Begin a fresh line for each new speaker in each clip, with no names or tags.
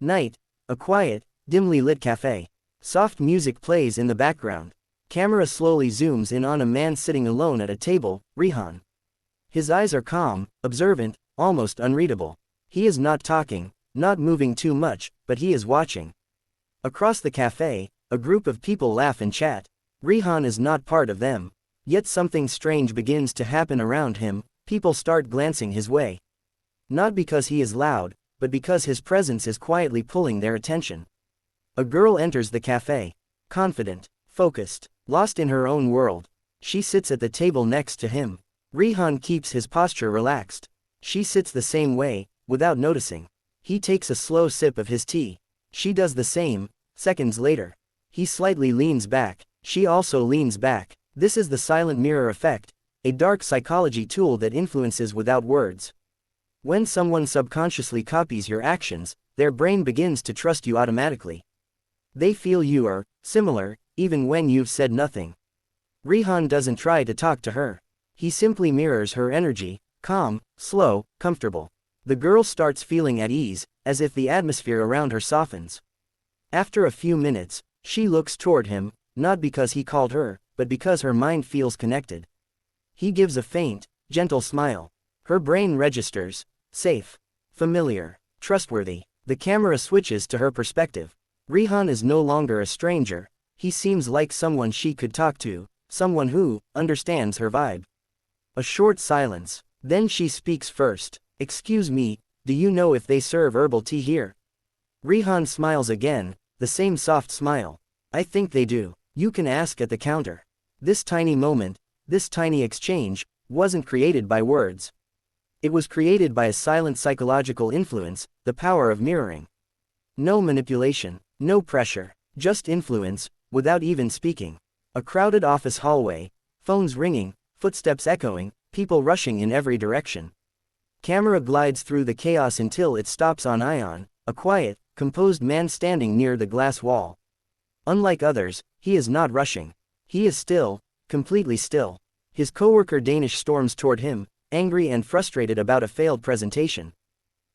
Night, a quiet, dimly lit cafe. Soft music plays in the background. Camera slowly zooms in on a man sitting alone at a table, Rihan. His eyes are calm, observant, almost unreadable. He is not talking, not moving too much, but he is watching. Across the cafe, a group of people laugh and chat. Rihan is not part of them. Yet something strange begins to happen around him. People start glancing his way. Not because he is loud, but because his presence is quietly pulling their attention. A girl enters the cafe. Confident, focused, lost in her own world. She sits at the table next to him. Rihan keeps his posture relaxed. She sits the same way, without noticing. He takes a slow sip of his tea. She does the same, seconds later. He slightly leans back. She also leans back. This is the silent mirror effect, a dark psychology tool that influences without words. When someone subconsciously copies your actions, their brain begins to trust you automatically. They feel you are similar, even when you've said nothing. Rihan doesn't try to talk to her. He simply mirrors her energy, calm, slow, comfortable. The girl starts feeling at ease, as if the atmosphere around her softens. After a few minutes, she looks toward him, not because he called her, but because her mind feels connected. He gives a faint, gentle smile. Her brain registers, safe, familiar, trustworthy. The camera switches to her perspective. Rihan is no longer a stranger. He seems like someone she could talk to, someone who understands her vibe. A short silence. Then she speaks first. "Excuse me, do you know if they serve herbal tea here?" Rihan smiles again, the same soft smile. "I think they do. You can ask at the counter." This tiny moment, this tiny exchange, wasn't created by words. It was created by a silent psychological influence, the power of mirroring. No manipulation, no pressure, just influence, without even speaking. A crowded office hallway, phones ringing, footsteps echoing, people rushing in every direction. Camera glides through the chaos until it stops on Ion, a quiet, composed man standing near the glass wall. Unlike others, he is not rushing. He is still, completely still. His coworker Danish storms toward him, angry and frustrated about a failed presentation.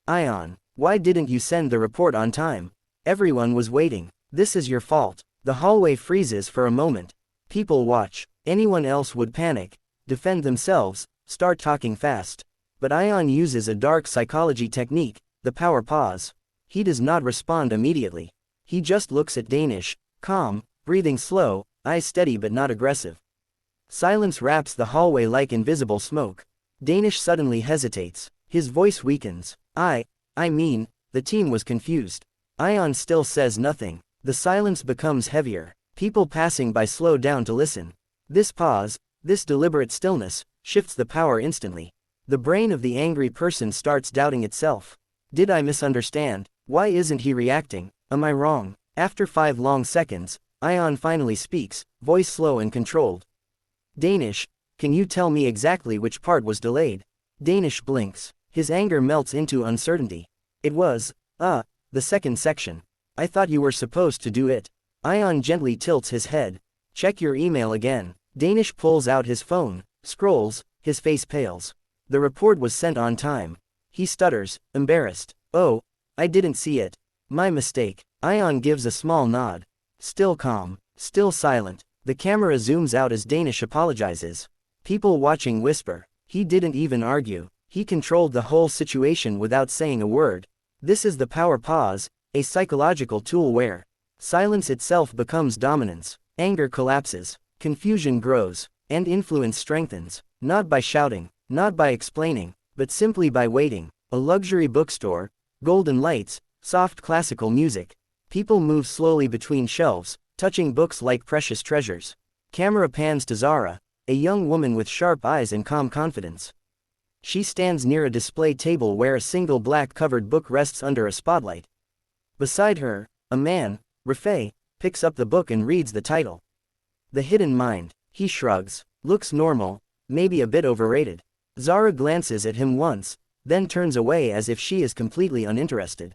"Ion, why didn't you send the report on time? Everyone was waiting. This is your fault." The hallway freezes for a moment. People watch. Anyone else would panic, defend themselves, start talking fast. But Ion uses a dark psychology technique, the power pause. He does not respond immediately. He just looks at Danish, calm, breathing slow, eyes steady but not aggressive. Silence wraps the hallway like invisible smoke. Danish suddenly hesitates. His voice weakens. I mean, the team was confused." Ion still says nothing. The silence becomes heavier. People passing by slow down to listen. This pause, this deliberate stillness, shifts the power instantly. The brain of the angry person starts doubting itself. Did I misunderstand? Why isn't he reacting? Am I wrong? After 5 long seconds, Ion finally speaks, voice slow and controlled. "Danish, can you tell me exactly which part was delayed?" Danish blinks. His anger melts into uncertainty. "It was, the second section. I thought you were supposed to do it." Ion gently tilts his head. "Check your email again." Danish pulls out his phone, scrolls, his face pales. The report was sent on time. He stutters, embarrassed. "Oh, I didn't see it. My mistake." Ion gives a small nod. Still calm, still silent. The camera zooms out as Danish apologizes. People watching whisper. He didn't even argue. He controlled the whole situation without saying a word. This is the power pause, a psychological tool where silence itself becomes dominance, anger collapses, confusion grows, and influence strengthens, not by shouting, not by explaining, but simply by waiting. A luxury bookstore, golden lights, soft classical music. People move slowly between shelves, touching books like precious treasures. Camera pans to Zara, a young woman with sharp eyes and calm confidence. She stands near a display table where a single black-covered book rests under a spotlight. Beside her, a man, Rafay, picks up the book and reads the title. The Hidden Mind. He shrugs, looks normal, maybe a bit overrated. Zara glances at him once, then turns away as if she is completely uninterested.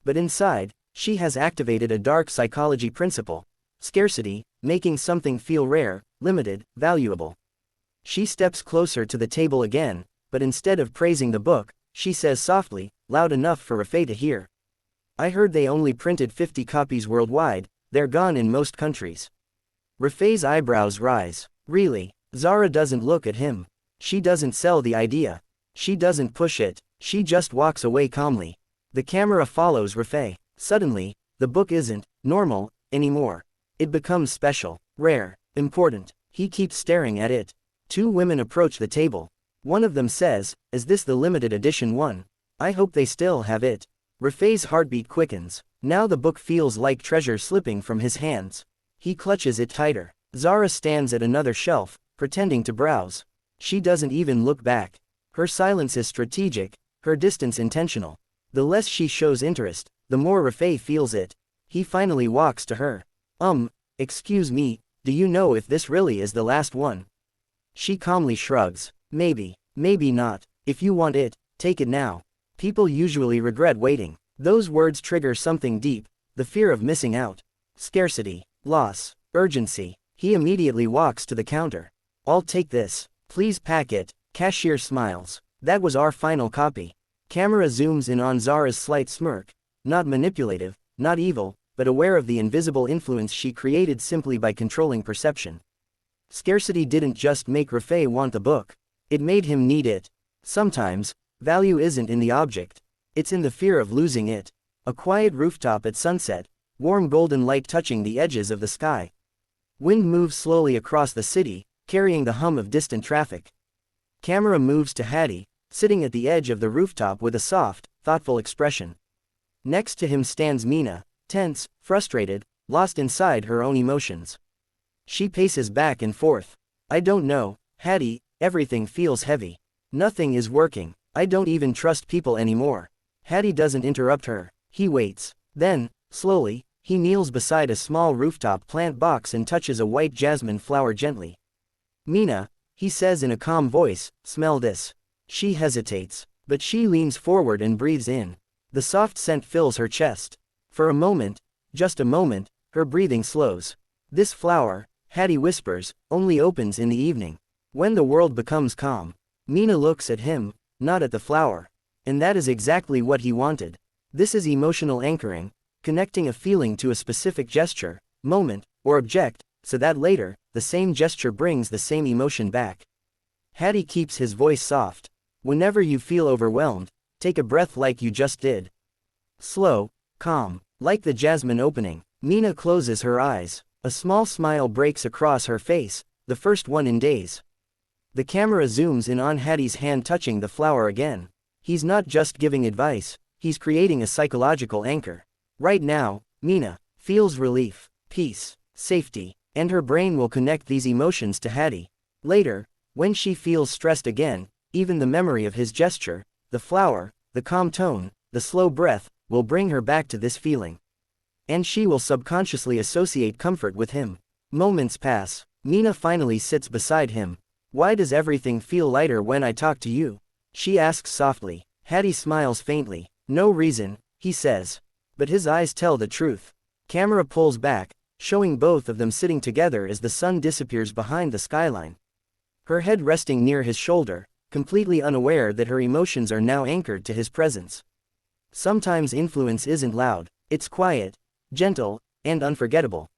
But inside, she has activated a dark psychology principle. Scarcity, making something feel rare, limited, valuable. She steps closer to the table again, but instead of praising the book, she says softly, loud enough for Rafay to hear. I heard they only printed 50 copies worldwide, they're gone in most countries. Rafai's eyebrows rise. Really? Zara doesn't look at him. She doesn't sell the idea. She doesn't push it, she just walks away calmly. The camera follows Rafai. Suddenly, the book isn't normal anymore. It becomes special, rare, important. He keeps staring at it. Two women approach the table. One of them says, "Is this the limited edition one? I hope they still have it." Rafai's heartbeat quickens. Now the book feels like treasure slipping from his hands. He clutches it tighter. Zara stands at another shelf, pretending to browse. She doesn't even look back. Her silence is strategic, her distance intentional. The less she shows interest, the more Rafai feels it. He finally walks to her. Excuse me, do you know if this really is the last one?" She calmly shrugs. "Maybe, maybe not. If you want it, take it now. People usually regret waiting." Those words trigger something deep, the fear of missing out. Scarcity, loss, urgency. He immediately walks to the counter. "I'll take this. Please pack it." Cashier smiles. "That was our final copy." Camera zooms in on Zara's slight smirk. Not manipulative, not evil, but aware of the invisible influence she created simply by controlling perception. Scarcity didn't just make Rafai want the book. It made him need it. Sometimes, value isn't in the object. It's in the fear of losing it. A quiet rooftop at sunset, warm golden light touching the edges of the sky. Wind moves slowly across the city, carrying the hum of distant traffic. Camera moves to Hattie, sitting at the edge of the rooftop with a soft, thoughtful expression. Next to him stands Mina, tense, frustrated, lost inside her own emotions. She paces back and forth. "I don't know, Hattie, everything feels heavy. Nothing is working. I don't even trust people anymore." Hattie doesn't interrupt her. He waits. Then, slowly, he kneels beside a small rooftop plant box and touches a white jasmine flower gently. "Mina," he says in a calm voice, "smell this." She hesitates, but she leans forward and breathes in. The soft scent fills her chest. For a moment, just a moment, her breathing slows. "This flower," Hattie whispers, "only opens in the evening. When the world becomes calm." Mina looks at him, not at the flower. And that is exactly what he wanted. This is emotional anchoring, connecting a feeling to a specific gesture, moment, or object, so that later, the same gesture brings the same emotion back. Hattie keeps his voice soft. "Whenever you feel overwhelmed, take a breath like you just did. Slow, calm, like the jasmine opening." Mina closes her eyes. A small smile breaks across her face, the first one in days. The camera zooms in on Hattie's hand touching the flower again. He's not just giving advice, he's creating a psychological anchor. Right now, Mina feels relief, peace, safety, and her brain will connect these emotions to Hattie. Later, when she feels stressed again, even the memory of his gesture, the flower, the calm tone, the slow breath, will bring her back to this feeling. And she will subconsciously associate comfort with him. Moments pass. Mina finally sits beside him. "Why does everything feel lighter when I talk to you?" she asks softly. Hattie smiles faintly. "No reason," he says. But his eyes tell the truth. Camera pulls back, showing both of them sitting together as the sun disappears behind the skyline. Her head resting near his shoulder, completely unaware that her emotions are now anchored to his presence. Sometimes influence isn't loud, it's quiet, gentle, and unforgettable.